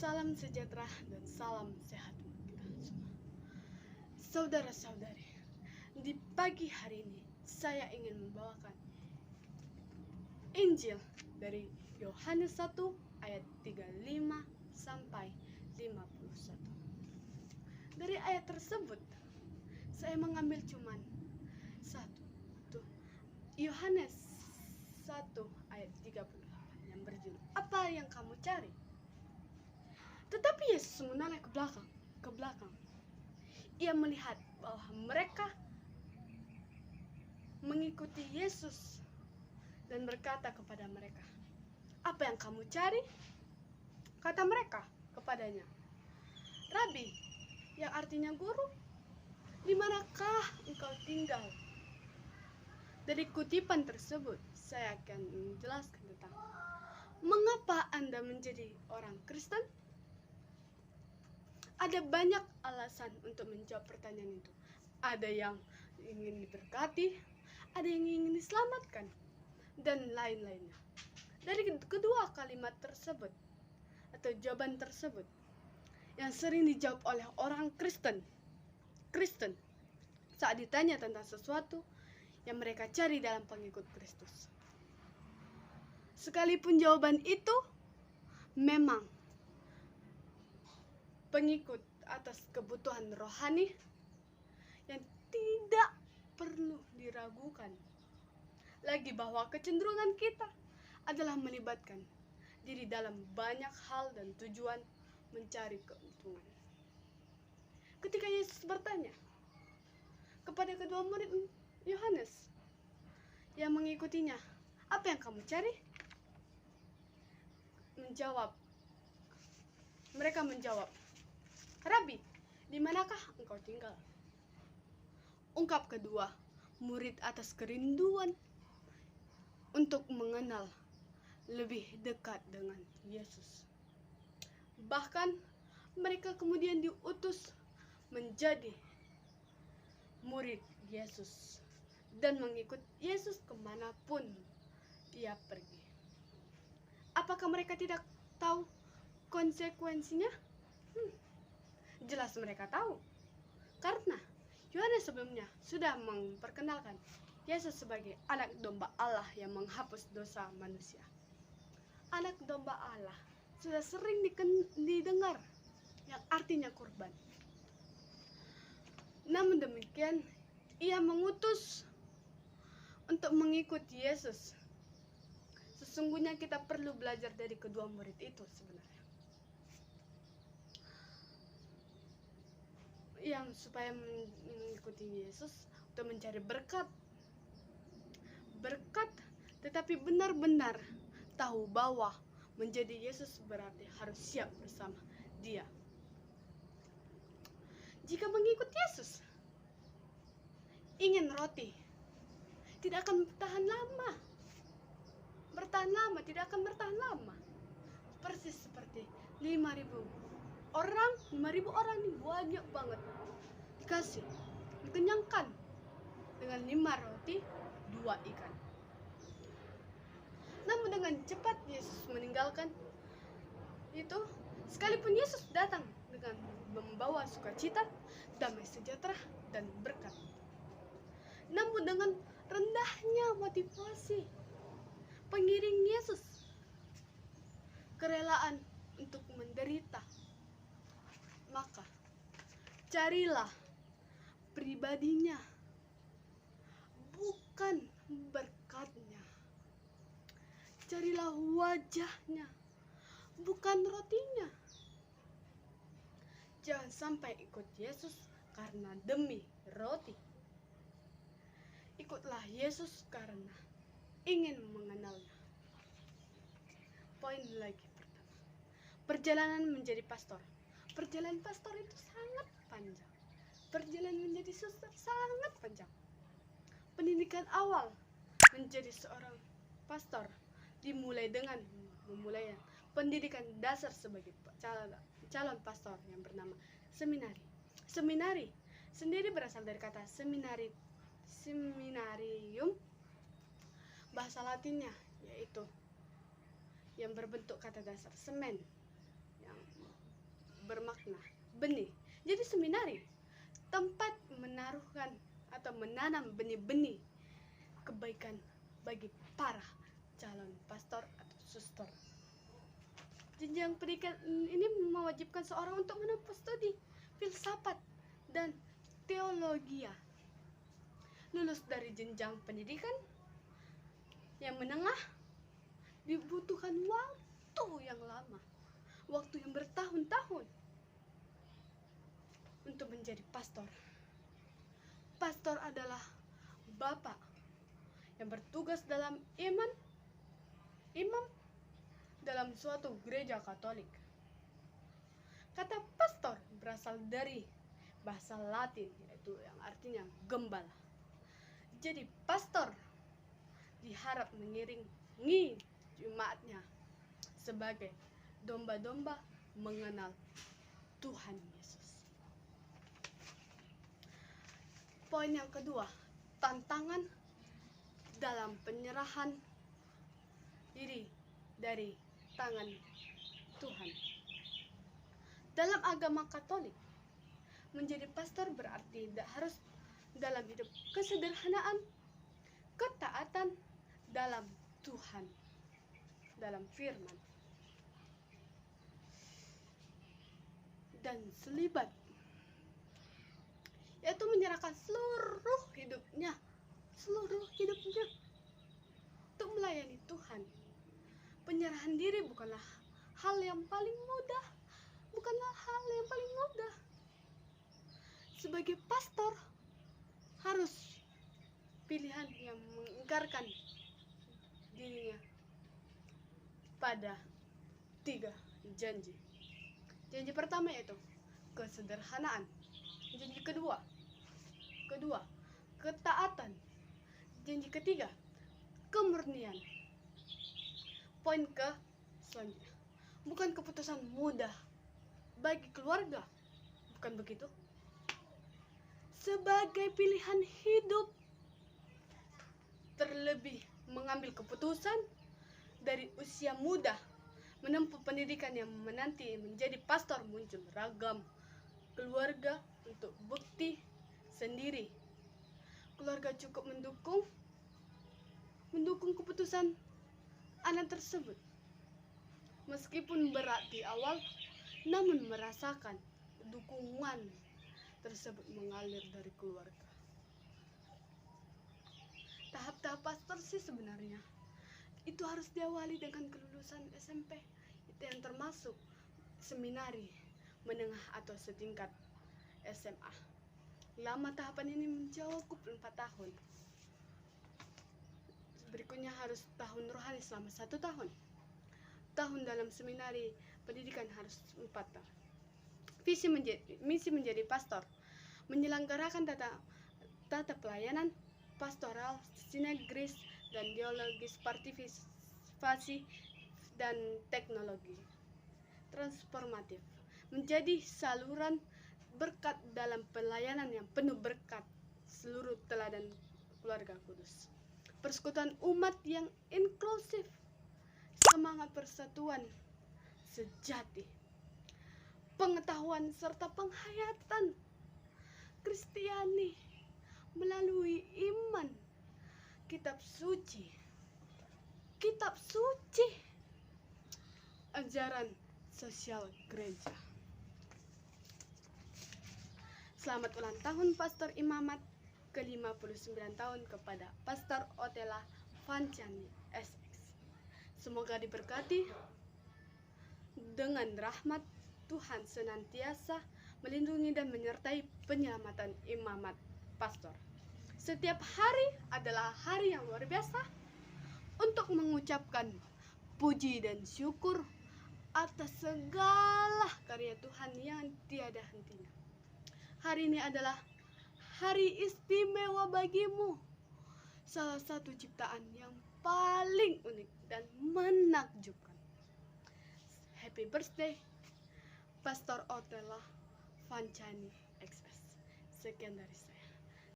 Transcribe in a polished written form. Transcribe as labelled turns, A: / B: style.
A: Salam sejahtera dan salam sehat buat kita semua. Saudara-saudari, di pagi hari ini saya ingin membawakan Injil dari Yohanes 1 ayat 35 sampai 51. Dari ayat tersebut saya mengambil cuman satu, Yohanes 1 ayat 38 yang berjudul Apa yang kamu cari? Tetapi Yesus menoleh ke belakang. Ia melihat bahwa mereka mengikuti Yesus dan berkata kepada mereka, "Apa yang kamu cari?" Kata mereka kepadanya, "Rabi," yang artinya guru, "di manakah engkau tinggal?" Dari kutipan tersebut, saya akan menjelaskan tentang mengapa Anda menjadi orang Kristen. Ada banyak alasan untuk menjawab pertanyaan itu. Ada yang ingin diberkati, ada yang ingin diselamatkan, dan lain-lainnya. Dari kedua kalimat tersebut, atau jawaban tersebut, yang sering dijawab oleh orang Kristen saat ditanya tentang sesuatu yang mereka cari dalam pengikut Kristus. Sekalipun jawaban itu memang pengikut atas kebutuhan rohani yang tidak perlu diragukan lagi, bahwa kecenderungan kita adalah melibatkan diri dalam banyak hal dan tujuan mencari keuntungan. Ketika Yesus bertanya kepada kedua murid Yohanes yang mengikutinya, "Apa yang kamu cari?" Mereka menjawab, "Rabi, di manakah engkau tinggal?" Ungkap kedua murid atas kerinduan untuk mengenal lebih dekat dengan Yesus. Bahkan mereka kemudian diutus menjadi murid Yesus dan mengikut Yesus kemanapun ia pergi. Apakah mereka tidak tahu konsekuensinya? Jelas mereka tahu, karena Yohanes sebelumnya sudah memperkenalkan Yesus sebagai anak domba Allah yang menghapus dosa manusia. Anak domba Allah sudah sering didengar, yang artinya kurban. Namun demikian, ia mengutus untuk mengikuti Yesus. Sesungguhnya kita perlu belajar dari kedua murid itu sebenarnya. Yang supaya mengikuti Yesus untuk mencari berkat, tetapi benar-benar tahu bahwa menjadi Yesus berarti harus siap bersama Dia. Jika mengikut Yesus, ingin roti, tidak akan bertahan lama. Persis seperti 5.000 orang ini banyak banget, dikasih, dikenyangkan dengan 5 roti 2 ikan. Namun dengan cepat Yesus meninggalkan itu, sekalipun Yesus datang dengan membawa sukacita, damai sejahtera, dan berkat. Namun dengan rendahnya motivasi pengiring Yesus, kerelaan untuk menderita, maka carilah pribadinya, bukan berkatnya. Carilah wajahnya, bukan rotinya. Jangan sampai ikut Yesus karena demi roti. Ikutlah Yesus karena ingin mengenalnya. Poin lagi pertama, perjalanan menjadi pastor. Perjalanan pastor itu sangat panjang. Perjalanan menjadi suster sangat panjang. Pendidikan awal menjadi seorang pastor dimulai dengan memulai pendidikan dasar sebagai calon pastor yang bernama seminari. Seminari sendiri berasal dari kata seminarium, bahasa Latinnya, yaitu yang berbentuk kata dasar semen, yang bermakna benih. Jadi seminari tempat menaruhkan atau menanam benih-benih kebaikan bagi para calon pastor atau suster. Jenjang pendidikan ini mewajibkan seorang untuk menempuh studi filsafat dan teologi. Lulus dari jenjang pendidikan yang menengah dibutuhkan waktu yang lama, waktu yang bertahun-tahun untuk menjadi pastor. Pastor adalah bapak yang bertugas dalam imam dalam suatu gereja Katolik. Kata pastor berasal dari bahasa Latin, yaitu yang artinya gembala. Jadi pastor diharap mengiringi jemaatnya sebagai domba-domba mengenal Tuhan Yesus. Poin yang kedua, tantangan dalam penyerahan diri dari tangan Tuhan. Dalam agama Katolik, menjadi pastor berarti tidak harus dalam hidup kesederhanaan, ketaatan dalam Tuhan, dalam firman, dan selibat, yaitu menyerahkan seluruh hidupnya untuk melayani Tuhan. Penyerahan diri bukanlah hal yang paling mudah. Sebagai pastor harus pilihan yang mengingkarkan dirinya pada 3 janji. Janji pertama yaitu kesederhanaan. Janji kedua, ketaatan. Janji ketiga, kemurnian. Poin ke selanjutnya, bukan keputusan mudah bagi keluarga, bukan begitu? Sebagai pilihan hidup, terlebih mengambil keputusan dari usia muda, menempuh pendidikan yang menanti menjadi pastor, muncul ragam keluarga untuk bukti sendiri. Keluarga cukup mendukung keputusan anak tersebut, meskipun berat di awal, namun merasakan dukungan tersebut mengalir dari keluarga. Tahap-tahap pastor sih sebenarnya itu harus diawali dengan kelulusan SMP, itu yang termasuk seminari menengah atau setingkat SMA. Lama tahapan ini mencakup 4 tahun. Berikutnya harus tahun rohani selama 1 tahun. Tahun dalam seminari pendidikan harus 4 tahun. Misi menjadi pastor, menyelenggarakan tata pelayanan pastoral, sinergis dan dialogis, partisipasi dan teknologi transformatif, menjadi saluran berkat dalam pelayanan yang penuh berkat, seluruh teladan keluarga kudus, persekutuan umat yang inklusif, semangat persatuan sejati, pengetahuan serta penghayatan Kristiani melalui iman, kitab suci, ajaran sosial gereja. Selamat ulang tahun Pastor Imamat ke-59 tahun kepada Pastor Ottela Vanchani SX. Semoga diberkati dengan rahmat Tuhan senantiasa melindungi dan menyertai penyelamatan imamat pastor. Setiap hari adalah hari yang luar biasa untuk mengucapkan puji dan syukur atas segala karya Tuhan yang tiada hentinya. Hari ini adalah hari istimewa bagimu, salah satu ciptaan yang paling unik dan menakjubkan. Happy birthday Pastor Ottela Vanchani XS. Sekian dari saya.